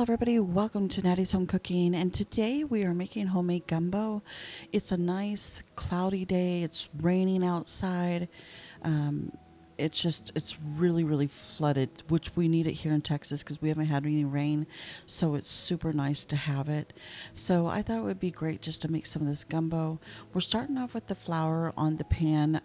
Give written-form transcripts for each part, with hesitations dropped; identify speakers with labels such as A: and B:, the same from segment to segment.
A: everybody, welcome to Natty's Home Cooking, and today we are making homemade gumbo. It's a nice cloudy day. It's raining outside. Um, it's really flooded, which we need it here in Texas because we haven't had any rain, so it's super nice to have it. So I thought it would be great just to make some of this gumbo. We're starting off with the flour on the pan.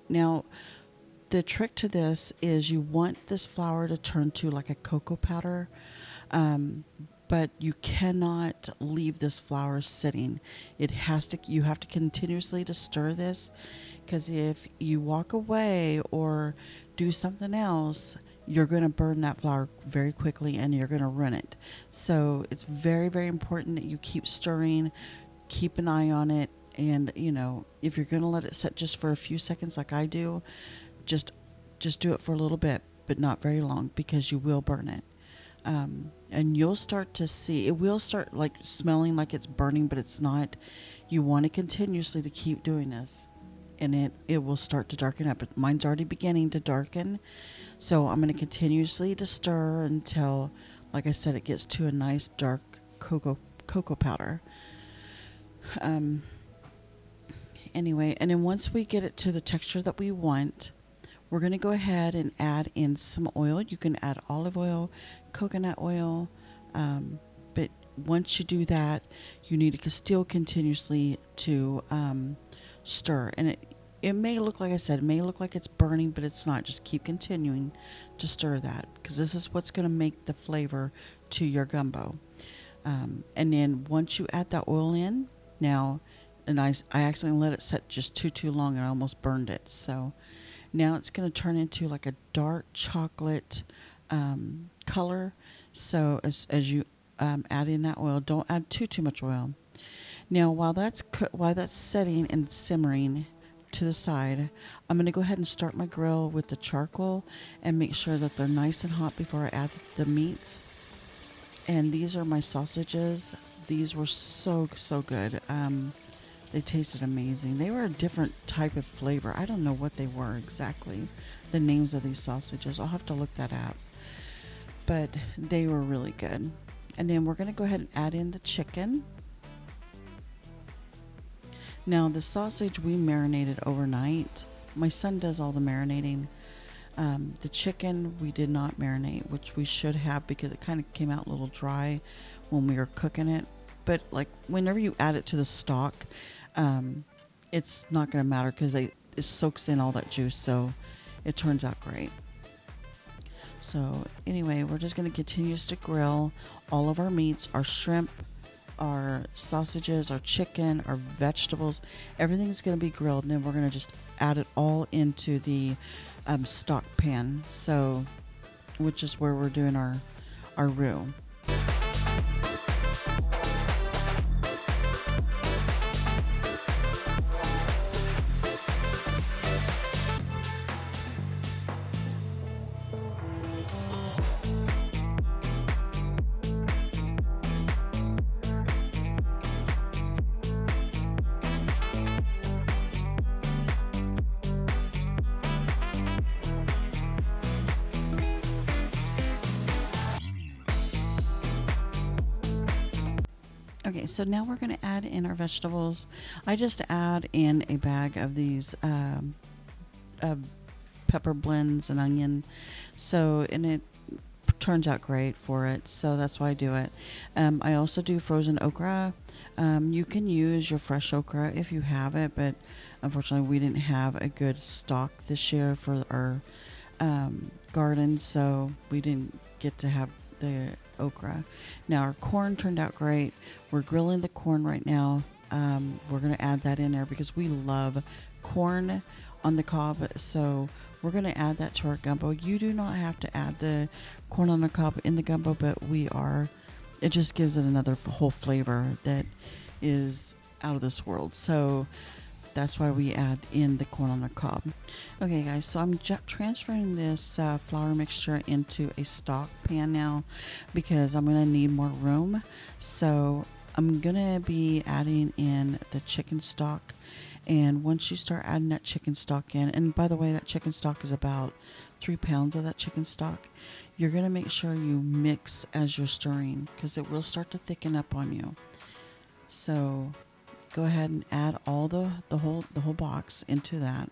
A: Now the trick to this is you want this flour to turn to like a cocoa powder, but you cannot leave this flour sitting. You have to continuously to stir this, because if you walk away or do something else, you're going to burn that flour very quickly and you're going to ruin it. So it's very important that you keep stirring, keep an eye on it. And if you're going to let it set just for a few seconds like I do, just do it for a little bit, but not very long, because you will burn it. And you'll start to see, it will start like smelling like it's burning, but it's not. You want to continuously to keep doing this, and it will start to darken up. Mine's already beginning to darken, so I'm going to continuously to stir until, like I said, it gets to a nice dark cocoa powder. Anyway, and then once we get it to the texture that we want, we're going to go ahead and add in some oil. You can add olive oil, coconut oil, but once you do that, you need to still continuously to stir. And it may look, like I said, it may look like it's burning, but it's not. Just keep continuing to stir that, because this is what's going to make the flavor to your gumbo. And then once you add that oil in, now, and I accidentally let it set just too long, and I almost burned it. So now it's going to turn into like a dark chocolate color. So as you add in that oil, don't add too much oil. Now while that's setting and simmering to the side, I'm going to go ahead and start my grill with the charcoal and make sure that they're nice and hot before I add the meats. And these are my sausages. These were so good. They tasted amazing. They were a different type of flavor. I don't know what they were exactly, the names of these sausages. I'll have to look that up. But they were really good. And then we're going to go ahead and add in the chicken. Now the sausage we marinated overnight. My son does all the marinating. The chicken we did not marinate, which we should have, because it kind of came out a little dry when we were cooking it. But like whenever you add it to the stock, it's not going to matter, because it soaks in all that juice, so it turns out great. So anyway, we're just going to continue to grill all of our meats, our shrimp, our sausages, our chicken, our vegetables. Everything's going to be grilled, and then we're going to just add it all into the stock pan, so which is where we're doing our roux. Okay, so now we're going to add in our vegetables. I just add in a bag of these pepper blends and onion. So, and it turns out great for it. So that's why I do it. I also do frozen okra. You can use your fresh okra if you have it, but unfortunately we didn't have a good stock this year for our garden, so we didn't get to have the okra. Now our corn turned out great. We're grilling the corn right now. We're going to add that in there because we love corn on the cob, so we're going to add that to our gumbo. You do not have to add the corn on the cob in the gumbo, but it just gives it another whole flavor that is out of this world. So that's why we add in the corn on the cob. Okay guys, so I'm transferring this flour mixture into a stock pan now, because I'm going to need more room. So I'm going to be adding in the chicken stock. And once you start adding that chicken stock in, and by the way, that chicken stock is about 3 pounds of that chicken stock, You're going to make sure you mix as you're stirring because it will start to thicken up on you. So go ahead and add all the whole box into that.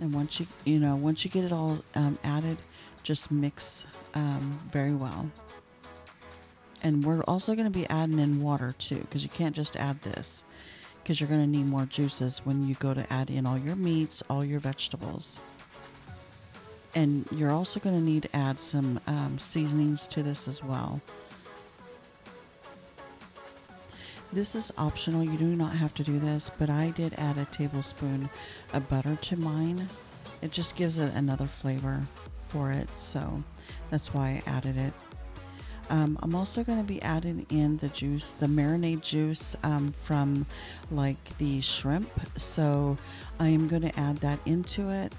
A: And once you get it all added, just mix very well. And we're also going to be adding in water too, because you can't just add this, because you're going to need more juices when you go to add in all your meats, all your vegetables. And you're also going to need to add some seasonings to this as well. This is optional. You do not have to do this, but I did add a tablespoon of butter to mine. It just gives it another flavor for it, so that's why I added it. I'm also going to be adding in the juice, the marinade juice from like the shrimp. So I am going to add that into it.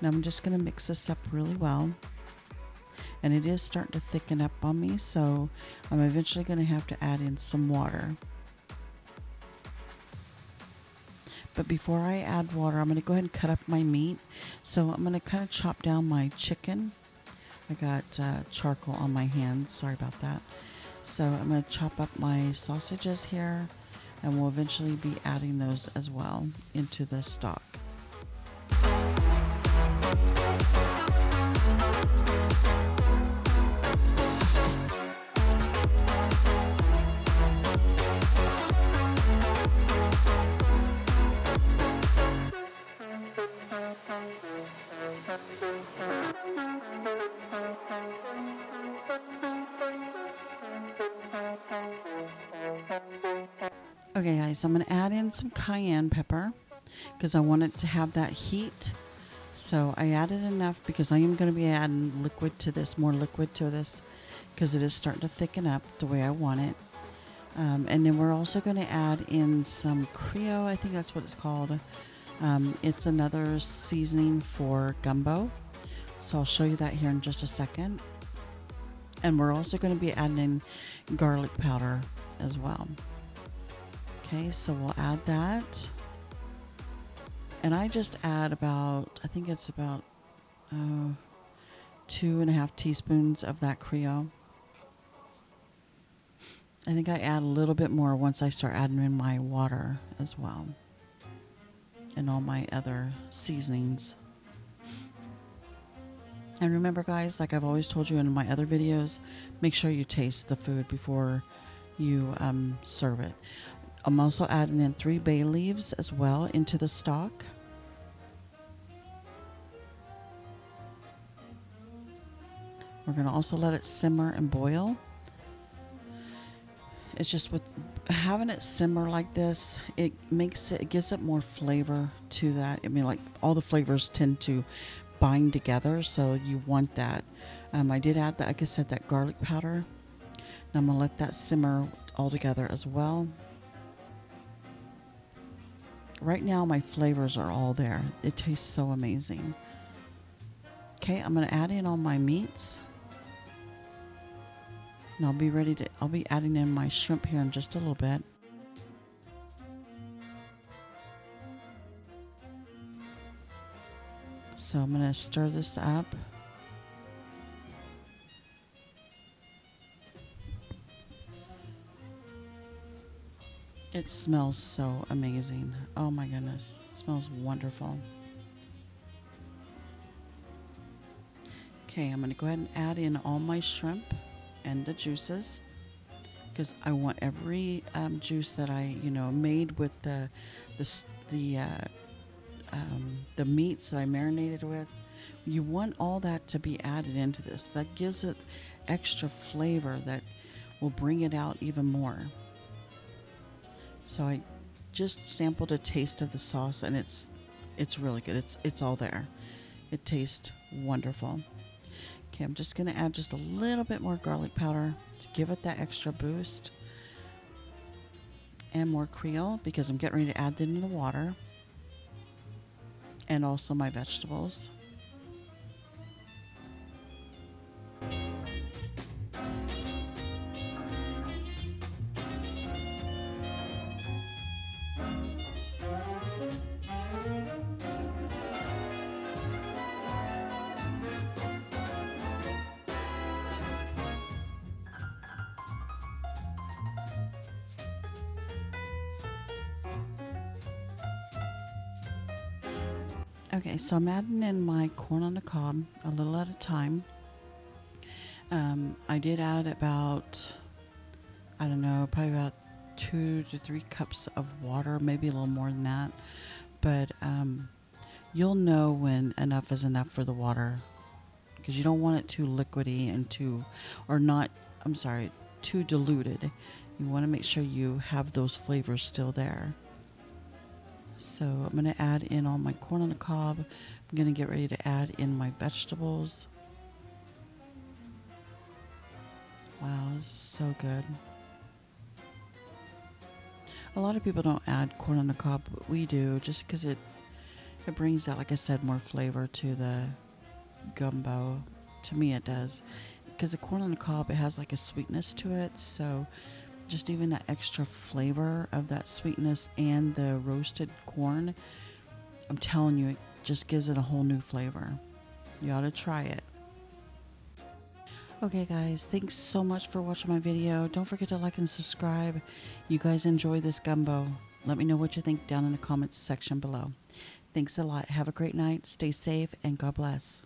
A: Now I'm just going to mix this up really well. And it is starting to thicken up on me, so I'm eventually going to have to add in some water. But before I add water, I'm going to go ahead and cut up my meat. So I'm going to kind of chop down my chicken. I got charcoal on my hands. Sorry about that. So I'm going to chop up my sausages here, and we'll eventually be adding those as well into the stock. Okay guys, I'm going to add in some cayenne pepper because I want it to have that heat. So I added enough because I am going to be adding more liquid to this because it is starting to thicken up the way I want it. And then we're also going to add in some Creole, I think that's what it's called. It's another seasoning for gumbo. So I'll show you that here in just a second. And we're also going to be adding in garlic powder as well. Okay, so we'll add that. And I just add about, I think it's about 2.5 teaspoons of that Creole. I think I add a little bit more once I start adding in my water as well. And all my other seasonings. And remember guys, like I've always told you in my other videos, make sure you taste the food before you serve it. I'm also adding in 3 bay leaves as well into the stock. We're going to also let it simmer and boil. It's just with having it simmer like this, it gives it more flavor to that. I mean, like all the flavors tend to bind together, so you want that. I did add that, like I said, that garlic powder. Now I'm going to let that simmer all together as well. Right now my flavors are all there. It tastes so amazing. Okay, I'm going to add in all my meats. And I'll be adding in my shrimp here in just a little bit. So I'm going to stir this up. It smells so amazing. Oh my goodness. It smells wonderful. Okay, I'm going to go ahead and add in all my shrimp and the juices because I want every juice that I made with the meats that I marinated with. You want all that to be added into this. That gives it extra flavor that will bring it out even more. So I just sampled a taste of the sauce, and it's really good. It's all there. It tastes wonderful. Okay, I'm just going to add just a little bit more garlic powder to give it that extra boost. And more Creole because I'm getting ready to add that in the water. And also my vegetables. Okay, so I'm adding in my corn on the cob a little at a time. I did add about, I don't know, probably about 2 to 3 cups of water, maybe a little more than that. But you'll know when enough is enough for the water, because you don't want it too liquidy and too, or not, I'm sorry, too diluted. You want to make sure you have those flavors still there. So I'm going to add in all my corn on the cob. I'm going to get ready to add in my vegetables. Wow, this is so good. A lot of people don't add corn on the cob, but we do, just because it brings out, like I said, more flavor to the gumbo. To me it does, because the corn on the cob, it has like a sweetness to it, so just even that extra flavor of that sweetness and the roasted corn, I'm telling you, it just gives it a whole new flavor. You ought to try it. Okay guys, thanks so much for watching my video. Don't forget to like and subscribe. You guys enjoy this gumbo. Let me know what you think down in the comments section below. Thanks a lot. Have a great night. Stay safe and God bless.